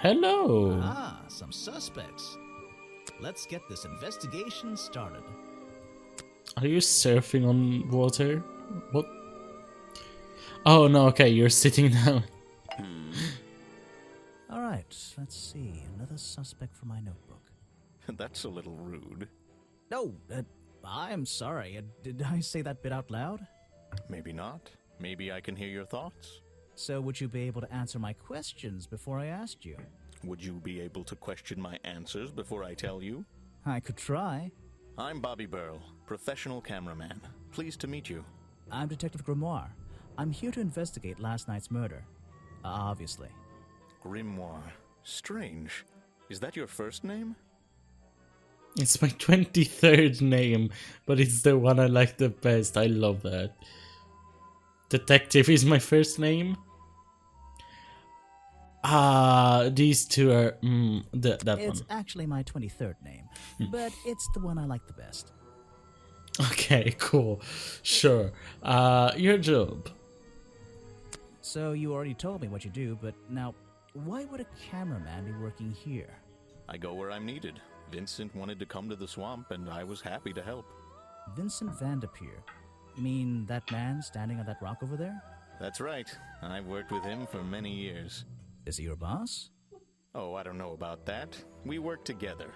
Hello. Ah, some suspects. Let's get this investigation started. Are you surfing on water? What? Oh no, okay, you're sitting down. All right, let's see. Another suspect for my notebook. That's a little rude. No, I'm sorry. Did I say that bit out loud? Maybe not. Maybe I can hear your thoughts. So would you be able to answer my questions before I asked you? Would you be able to question my answers before I tell you? I could try. I'm Bobby Burl, professional cameraman. Pleased to meet you. I'm Detective Grimoire. I'm here to investigate last night's murder. Obviously. Grimoire. Strange. Is that your first name? It's my 23rd name, but it's the one I like the best. I love that. Detective is my first name. These two are that It's one. actually my 23rd name, but it's the one I like the best. Okay, cool. Sure. Your job. So you already told me what you do, but now, why would a cameraman be working here? I go where I'm needed. Vincent wanted to come to the swamp, and I was happy to help. Vincent Vanderpeer. You mean that man standing on that rock over there? That's right. I've worked with him for many years. Is he your boss? Oh, I don't know about that. We work together.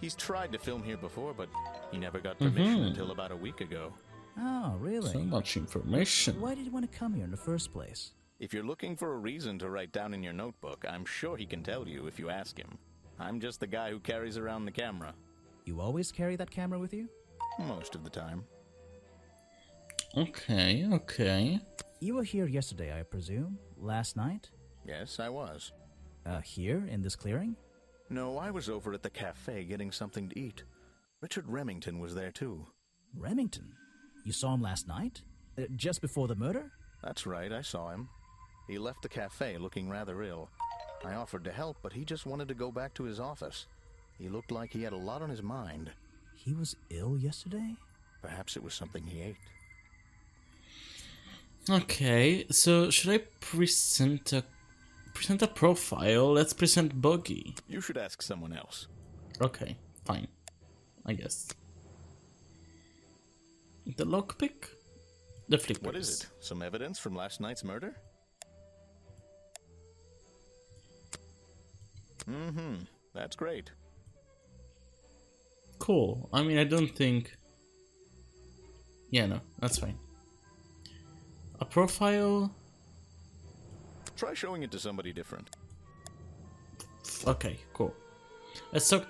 He's tried to film here before, but he never got permission until about a week ago. Oh, really? So much information. Why did you want to come here in the first place? If you're looking for a reason to write down in your notebook, I'm sure he can tell you if you ask him. I'm just the guy who carries around the camera. You always carry that camera with you? Most of the time. Okay, okay. You were here yesterday, I presume? Last night? Yes, I was. Here, in this clearing? No, I was over at the cafe getting something to eat. Richard Remington was there too. Remington? You saw him last night? Just before the murder? That's right, I saw him. He left the cafe looking rather ill. I offered to help, but he just wanted to go back to his office. He looked like he had a lot on his mind. He was ill yesterday? Perhaps it was something he ate. Okay, so should I present a profile? Let's present Buggy. You should ask someone else. Okay, fine. I guess. The lockpick? The flippers. What is it? Some evidence from last night's murder? That's great. Cool. I mean, I don't think... Yeah, no, that's fine. A profile? Try showing it to somebody different. Okay, cool. Let's talk...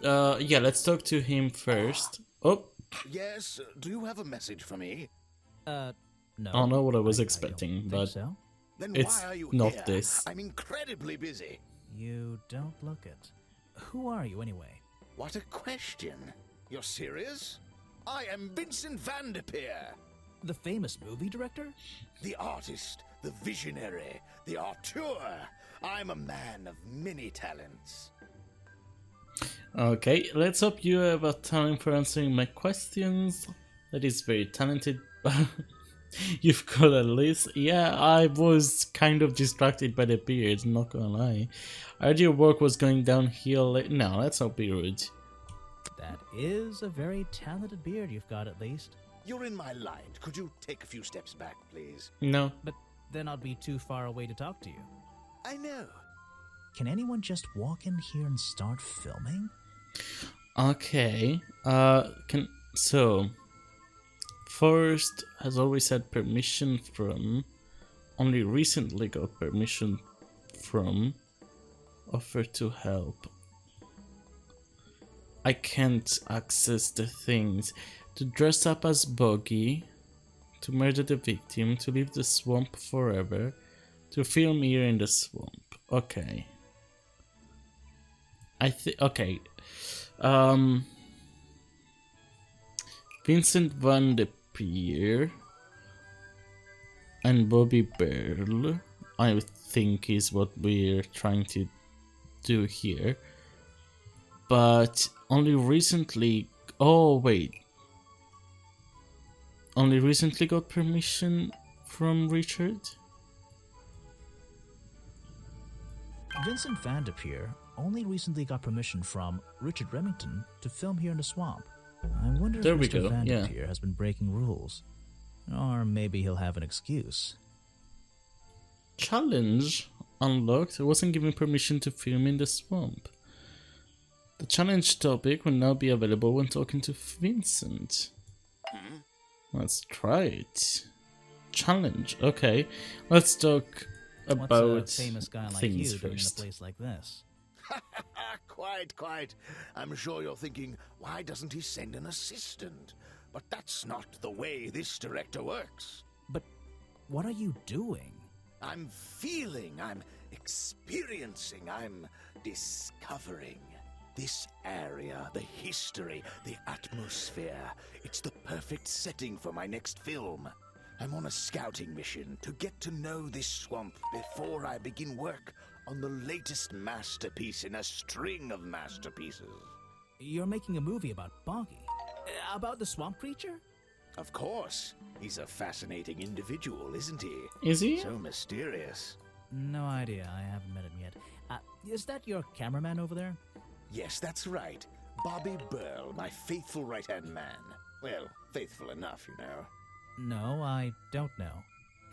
yeah, let's talk to him first. Oh! Yes, do you have a message for me? No. I don't know what I was I expecting, don't but... think so. Then It's why are you not here? this. I'm incredibly busy. You don't look it. Who are you, anyway? What a question. You're serious? I am Vincent Vanderpeer, The famous movie director? the artist, the visionary, the auteur. I'm a man of many talents. Okay, let's hope you have a talent for answering my questions. That is very talented. You've got a list. Yeah, I was kind of distracted by the beard, not gonna lie. I heard your work was going downhill. No, let's not be rude. That is a very talented beard you've got, at least. You're in my light. Could you take a few steps back, please? No. But then I'd be too far away to talk to you. I know. Can anyone just walk in here and start filming? Okay. So first has always had permission from, only recently got permission from, offer to help. I can't access the things. To dress up as Buggy, to murder the victim, to leave the swamp forever, to film here in the swamp. Okay. Okay. Vincent Vanderpeer and Bobby Burl, I think, is what we're trying to do here. But only recently... Oh, wait. Only recently got permission from Richard? Vincent Van de Peer only recently got permission from Richard Remington to film here in the swamp. I wonder There if we Mr. go, Van yeah. de Peer has been breaking rules. Or maybe he'll have an excuse. Challenge unlocked. I wasn't given permission to film in the swamp. The challenge topic will now be available when talking to Vincent. Let's try it. Challenge. Okay, let's talk about What's a famous guy like you things doing in a first. place like this? Quite. I'm sure you're thinking, why doesn't he send an assistant? But that's not the way this director works. But what are you doing? I'm feeling, I'm experiencing, I'm discovering. This area, the history, the atmosphere, it's the perfect setting for my next film. I'm on a scouting mission to get to know this swamp before I begin work on the latest masterpiece in a string of masterpieces. You're making a movie about Boggy? About the swamp creature? Of course. He's a fascinating individual, isn't he? Is he? So mysterious. No idea. I haven't met him yet. Is that your cameraman over there? Yes, that's right. Bobby Burl, my faithful right-hand man. Well, faithful enough, you know. No, I don't know.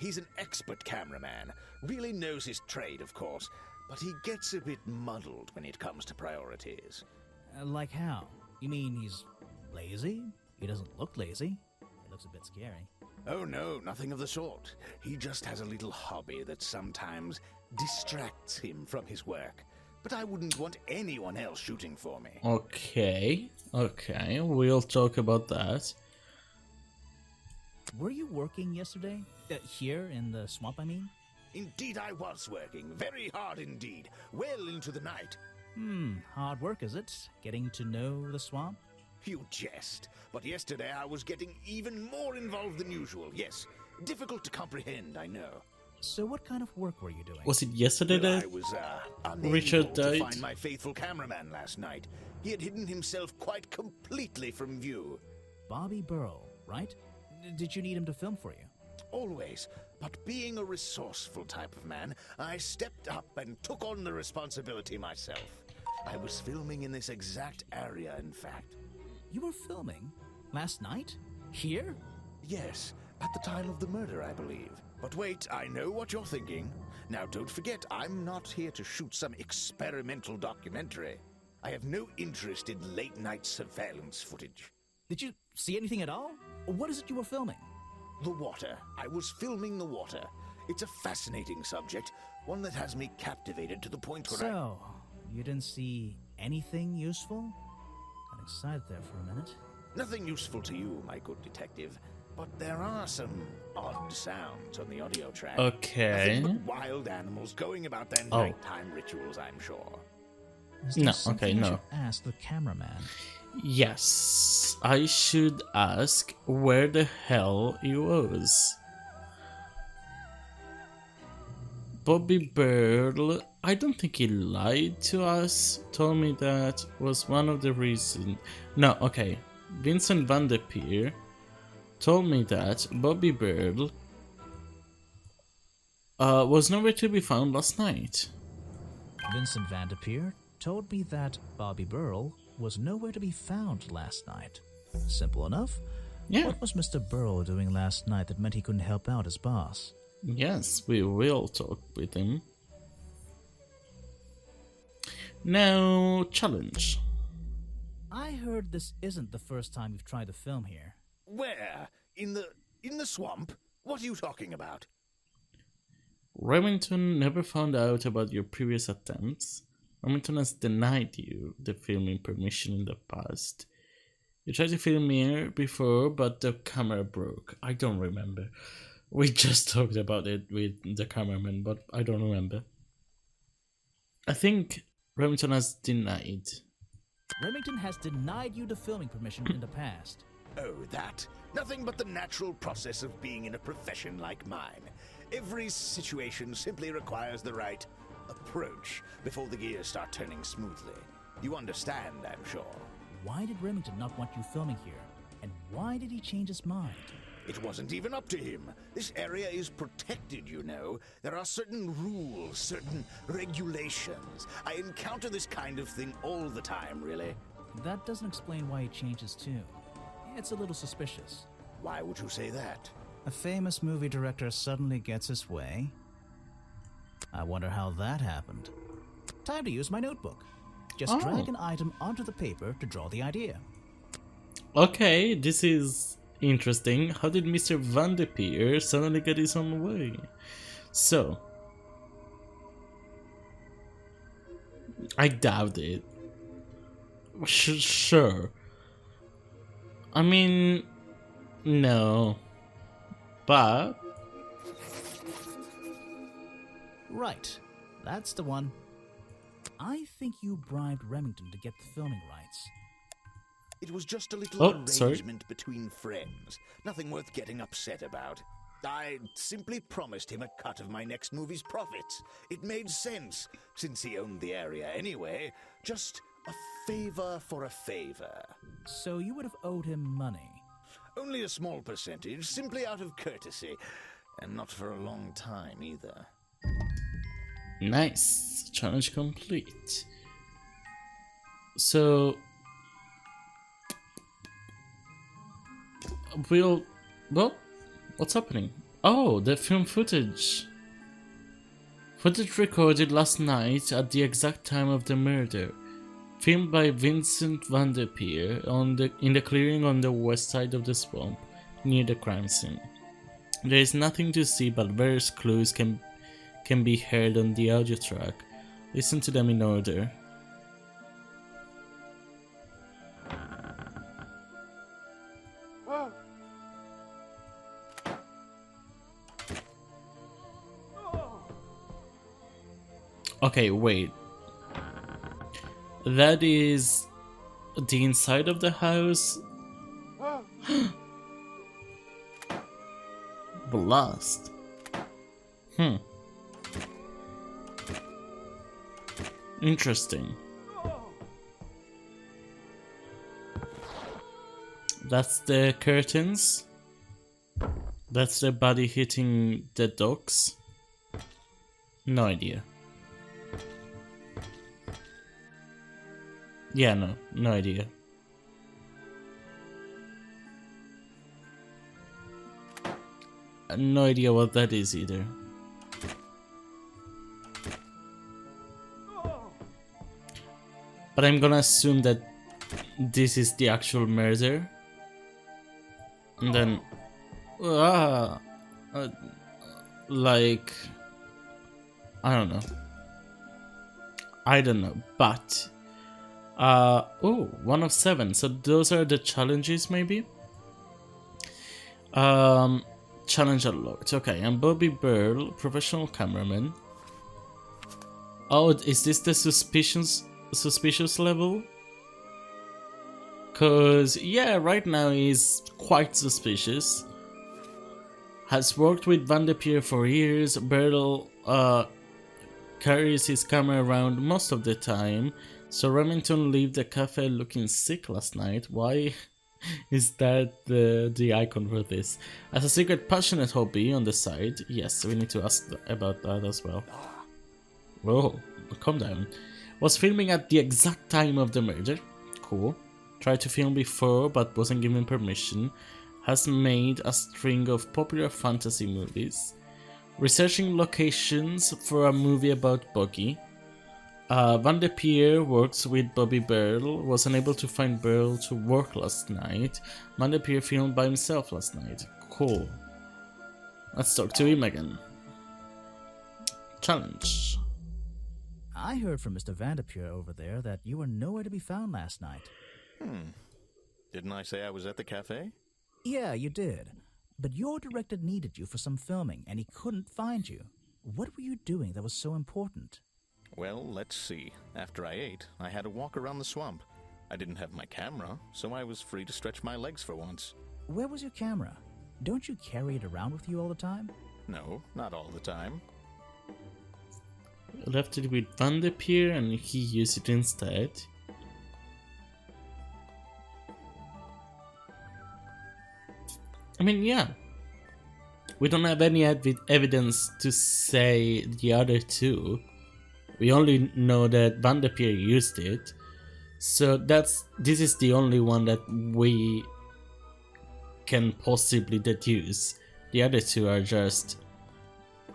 He's an expert cameraman. Really knows his trade, of course. But he gets a bit muddled when it comes to priorities. Like how? You mean he's lazy? He doesn't look lazy. He looks a bit scary. Oh no, nothing of the sort. He just has a little hobby that sometimes distracts him from his work. But I wouldn't want anyone else shooting for me. Okay, we'll talk about that. Were you working yesterday? Here in the swamp, I mean? Indeed I was working, very hard indeed, well into the night. Hard work, is it? Getting to know the swamp? You jest, but yesterday I was getting even more involved than usual, yes. Difficult to comprehend, I know. So what kind of work were you doing? Was it yesterday Well, that I was unable Richard to died? find my faithful cameraman last night. He had hidden himself quite completely from view. Bobby Burl, right? Did you need him to film for you? Always, but being a resourceful type of man, I stepped up and took on the responsibility myself. I was filming in this exact area, in fact. You were filming? Last night? Here? Yes, at the time of the murder, I believe. But wait, I know what you're thinking. Now, don't forget, I'm not here to shoot some experimental documentary. I have no interest in late-night surveillance footage. Did you see anything at all? What is it you were filming? The water. I was filming the water. It's a fascinating subject, one that has me captivated to the point where So, you didn't see anything useful? Got excited there for a minute. Nothing useful to you, my good detective. But there are some odd sounds on the audio track. Okay. Nothing but wild animals going about their Oh. nighttime rituals, I'm sure. Is there No, something okay, I no. should ask the cameraman? Yes, I should ask where the hell he was. Bobby Burl, I don't think he lied to us, told me that was one of the reasons. No, okay. Vincent Van de Peer told me that Bobby Burl was nowhere to be found last night. Vincent Van de Peer told me that Bobby Burl was nowhere to be found last night. Simple enough. Yeah. What was Mr. Burl doing last night that meant he couldn't help out his boss? Yes, we will talk with him. Now, challenge. I heard this isn't the first time you've tried to film here. Where? In the swamp? What are you talking about? Remington never found out about your previous attempts. Remington has denied you the filming permission in the past. You tried to film here before, but the camera broke. I don't remember. We just talked about it with the cameraman, but I don't remember. I think Remington has denied. Remington has denied you the filming permission in the past. Oh, that. Nothing but the natural process of being in a profession like mine. Every situation simply requires the right approach before the gears start turning smoothly. You understand, I'm sure. Why did Remington not want you filming here? And why did he change his mind? It wasn't even up to him. This area is protected, you know. There are certain rules, certain regulations. I encounter this kind of thing all the time, really. That doesn't explain why he changed his tune. It's a little suspicious. Why would you say that? A famous movie director suddenly gets his way. I wonder how that happened. Time to use my notebook. Just drag an item onto the paper to draw the idea. Okay, this is interesting. How did Mr. Van de Peer suddenly get his own way? So, I doubt it. Sure. I mean, no. But Right. That's the one. I think you bribed Remington to get the filming rights. It was just a little arrangement between friends. Nothing worth getting upset about. I simply promised him a cut of my next movie's profits. It made sense, since he owned the area anyway. Just a favor for a favor. So you would have owed him money. Only a small percentage, simply out of courtesy. And not for a long time, either. Nice. Challenge complete. So, well, what's happening? Oh, the film footage. Footage recorded last night at the exact time of the murder. Filmed by Vincent Van de Peer in the clearing on the west side of the swamp, near the crime scene. There is nothing to see, but various clues can be heard on the audio track. Listen to them in order. Okay, wait. That is the inside of the house. Blast. Interesting. That's the curtains. That's the body hitting the dogs. No idea. Yeah, no idea. No idea what that is either. But I'm gonna assume that this is the actual murder. And then... like... I don't know, but... oh, 1 of 7. So those are the challenges, maybe? Challenge unlocked. Okay, I'm Bobby Burl, professional cameraman. Oh, is this the suspicious level? Cause yeah, right now he's quite suspicious. Has worked with Van de Peer for years. Burl carries his camera around most of the time. So Remington left the cafe looking sick last night. Why is that the icon for this? As a secret passionate hobby on the side. Yes, we need to ask about that as well. Whoa, calm down. Was filming at the exact time of the murder. Cool. Tried to film before but wasn't given permission. Has made a string of popular fantasy movies. Researching locations for a movie about Buggy. Van de Peer works with Bobby Burl, was unable to find Burl to work last night. Van de Peer filmed by himself last night. Cool. Let's talk to him again. Challenge. I heard from Mr. Van de Peer over there that you were nowhere to be found last night. Didn't I say I was at the cafe? Yeah, you did. But your director needed you for some filming and he couldn't find you. What were you doing that was so important? Well, let's see. After I ate, I had a walk around the swamp. I didn't have my camera, so I was free to stretch my legs for once. Where was your camera? Don't you carry it around with you all the time? No, not all the time. Left it with Van de Peer and he used it instead. I mean, yeah. We don't have any evidence to say the other two. We only know that Van der Peer used it. So this is the only one that we can possibly deduce. The other two are just,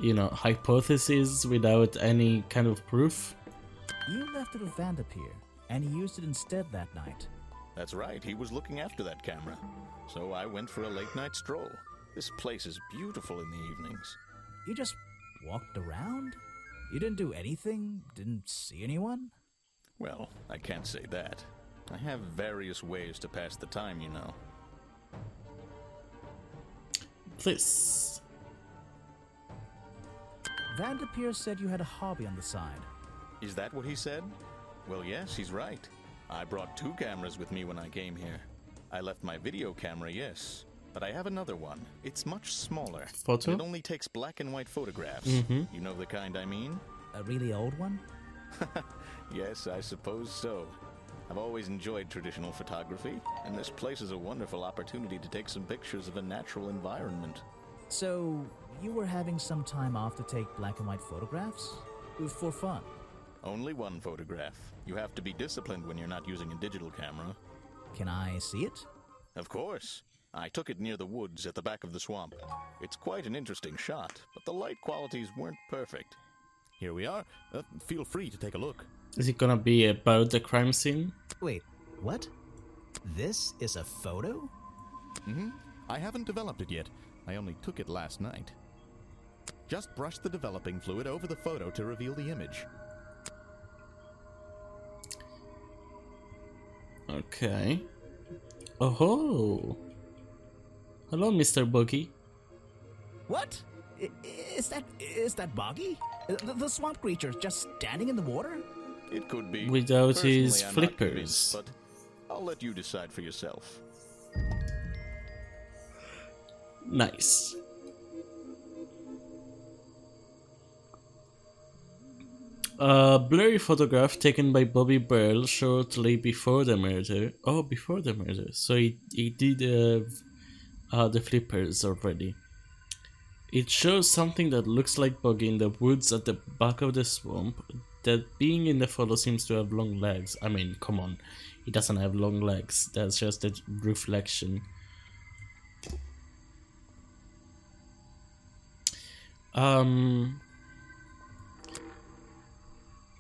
you know, hypotheses without any kind of proof. You left it with Van der Peer, and he used it instead that night. That's right, he was looking after that camera. So I went for a late-night stroll. This place is beautiful in the evenings. You just walked around? You didn't do anything? Didn't see anyone? Well, I can't say that. I have various ways to pass the time, you know. Please. Van der Peer said you had a hobby on the side. Is that what he said? Well, yes, he's right. I brought 2 cameras with me when I came here. I left my video camera, yes. But I have another one. It's much smaller. Photo? It only takes black and white photographs. You know the kind I mean? A really old one? Yes, I suppose so. I've always enjoyed traditional photography, and this place is a wonderful opportunity to take some pictures of a natural environment. So, you were having some time off to take black and white photographs? For fun? Only one photograph. You have to be disciplined when you're not using a digital camera. Can I see it? Of course. I took it near the woods at the back of the swamp. It's quite an interesting shot, but the light qualities weren't perfect. Here we are. Feel free to take a look. Is it gonna be about the crime scene? Wait, what? This is a photo? I haven't developed it yet. I only took it last night. Just brush the developing fluid over the photo to reveal the image. Okay. Oh. Hello, Mr. Buggy. What? Is that Boggy? The swamp creature just standing in the water? It could be. Without his Personally, I'm not flippers. convinced, but I'll let you decide for yourself. Nice. A blurry photograph taken by Bobby Burl shortly before the murder. Oh, before the murder. So he did the flippers already. It shows something that looks like Buggy in the woods at the back of the swamp. That being in the photo seems to have long legs. I mean, come on. He doesn't have long legs. That's just a reflection.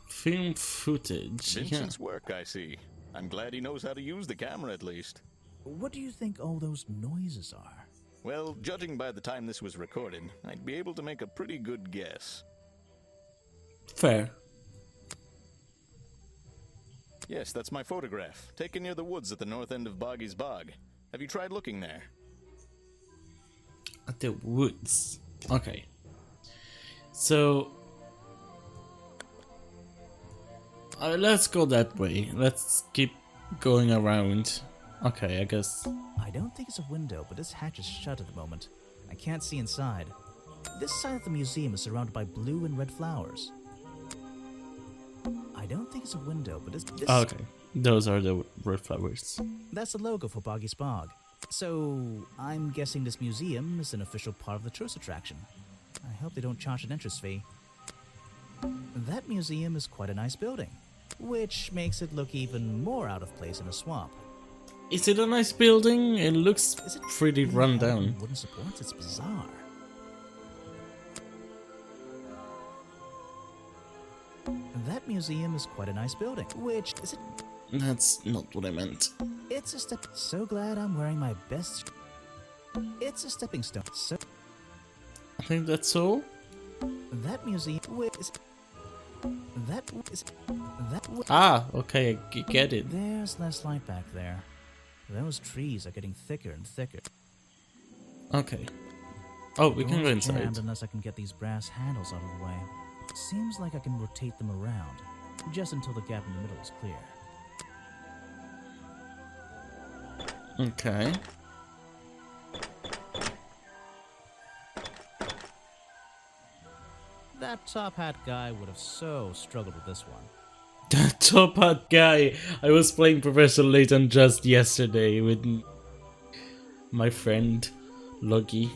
Film footage. Vincent's work, I see. I'm glad he knows how to use the camera at least. What do you think all those noises are? Well, judging by the time this was recorded, I'd be able to make a pretty good guess. Fair. Yes, that's my photograph, taken near the woods at the north end of Boggy's Bog. Have you tried looking there? At the woods. Okay. So let's go that way. Let's keep going around. Okay, I guess. I don't think it's a window, but this hatch is shut at the moment. I can't see inside. This side of the museum is surrounded by blue and red flowers. I don't think it's a window, but this Oh, okay. Those are the red flowers. That's the logo for Boggy's Bog. So, I'm guessing this museum is an official part of the tourist attraction. I hope they don't charge an entrance fee. That museum is quite a nice building, which makes it look even more out of place in a swamp. Is it a nice building? It looks Is it pretty run down. Wooden supports? It's bizarre. That museum is quite a nice building, which is it? That's not what I meant. It's a step. So glad I'm wearing my best. It's a stepping stone. So I think that's all. that museum is. Ah, okay, I get it. There's less light back there. Those trees are getting thicker and thicker. Okay. Oh, we can go Doors inside. jammed unless I can get these brass handles out of the way. Seems like I can rotate them around, just until the gap in the middle is clear. Okay. That top hat guy would have so struggled with this one. That top hat guy. I was playing Professor Layton just yesterday with my friend. Logi.